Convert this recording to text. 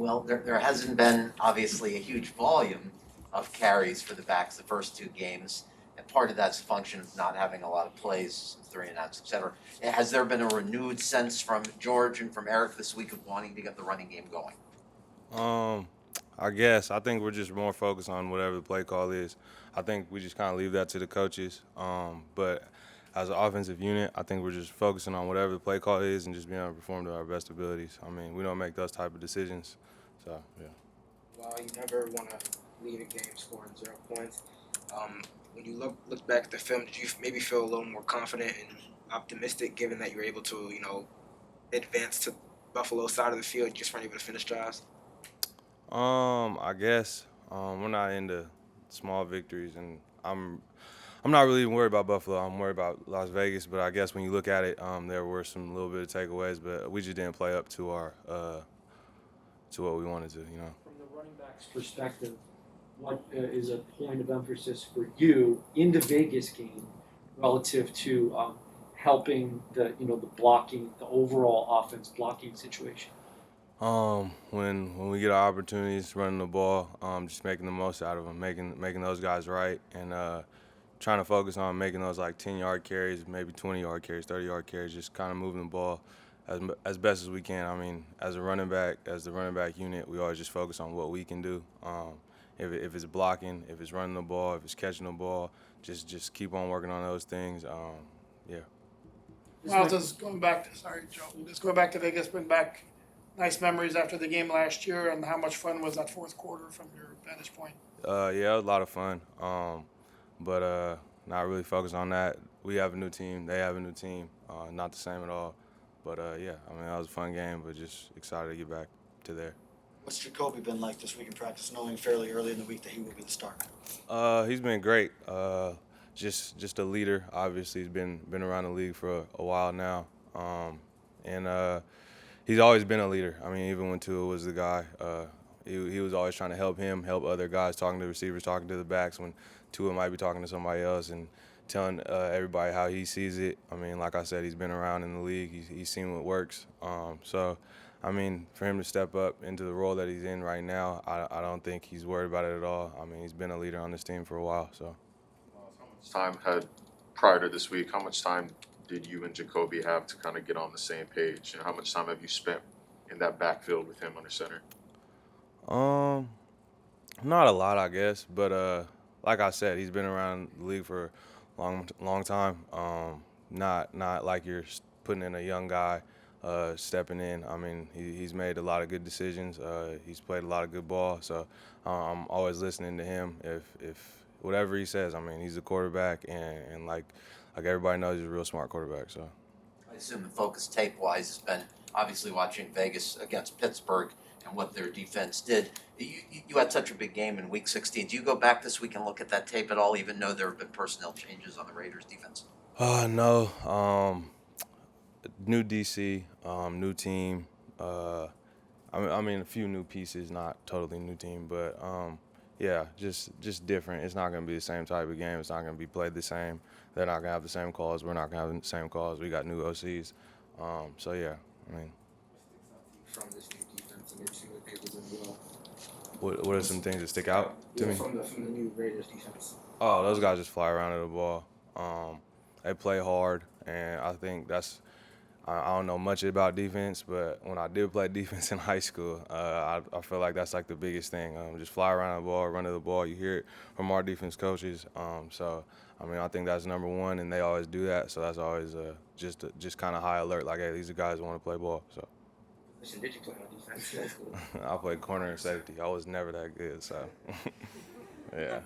Well, there hasn't been obviously a huge volume of carries for the backs the first two games. And part of that's a function of not having a lot of plays, 3-and-outs, et cetera. Has there been a renewed sense from George and from Eric this week of wanting to get the running game going? Um, I guess I think we're just more focused on whatever the play call is. I think we just kind of leave that to the coaches. But as an offensive unit, I think we're just focusing on whatever the play call is and just being able to perform to our best abilities. I mean, we don't make those type of decisions. So yeah. While you never want to leave a game scoring 0 points, when you look back at the film, did you maybe feel a little more confident and optimistic, given that you were able to, advance to Buffalo's side of the field, just weren't able to finish drives? I guess we're not into small victories, and I'm not really even worried about Buffalo. I'm worried about Las Vegas, but I guess when you look at it, there were some little bit of takeaways, but we just didn't play up to our to what we wanted to. From the running back's perspective, what is a point of emphasis for you in the Vegas game relative to helping the blocking, the overall offense blocking situation? When we get our opportunities running the ball, just making the most out of them, making those guys right, and trying to focus on making those like 10-yard carries, maybe 20-yard carries, 30-yard carries, just kind of moving the ball as best as we can. I mean, as the running back unit, we always just focus on what we can do. If it's blocking, if it's running the ball, if it's catching the ball, just keep on working on those things. Yeah. Well, just going back to, sorry, Joe, just going back to Vegas, bring back nice memories after the game last year, and how much fun was that fourth quarter from your vantage point? Yeah, it was a lot of fun. But not really focused on that. We have a new team. They have a new team. Not the same at all. But yeah, I mean, that was a fun game, but just excited to get back to there. What's Jacoby been like this week in practice, knowing fairly early in the week that he will be the starter? He's been great. Just a leader. Obviously, he's been around the league for a while now, and he's always been a leader. I mean, even when Tua was the guy, he was always trying to help him, help other guys, talking to the receivers, talking to the backs when Tua might be talking to somebody else, and telling everybody how he sees it. I mean, like I said, he's been around in the league. He's seen what works. So, I mean, for him to step up into the role that he's in right now, I don't think he's worried about it at all. I mean, he's been a leader on this team for a while. So. How much time had prior to this week? How much time did you and Jacoby have to kind of get on the same page? And how much time have you spent in that backfield with him under center? Not a lot, I guess, but like I said, he's been around the league for a long time. Not like you're putting in a young guy, stepping in. I mean, he's made a lot of good decisions. He's played a lot of good ball, so I'm always listening to him. If whatever he says, I mean, he's a quarterback, and like everybody knows, he's a real smart quarterback. So. I assume the focus tape-wise has been obviously watching Vegas against Pittsburgh and what their defense did. You had such a big game in Week 16. Do you go back this week and look at that tape at all, even though there have been personnel changes on the Raiders' defense? No. New DC, new team. I mean, a few new pieces, not totally new team, but yeah, just different. It's not going to be the same type of game. It's not going to be played the same. They're not going to have the same calls. We're not going to have the same calls. We got new OCs. So yeah, I mean. From this new defense and into what they was in well. What are some things that stick out to me? From the new Raiders defense. Oh, those guys just fly around at the ball. They play hard, and I think I don't know much about defense, but when I did play defense in high school, I feel like that's like the biggest thing. Just fly around the ball, run to the ball. You hear it from our defense coaches. So, I mean, I think that's number one, and they always do that. So that's always just kind of high alert, like, hey, these are guys who want to play ball. So. Listen, did you play on defense? I played corner and safety. I was never that good, so yeah.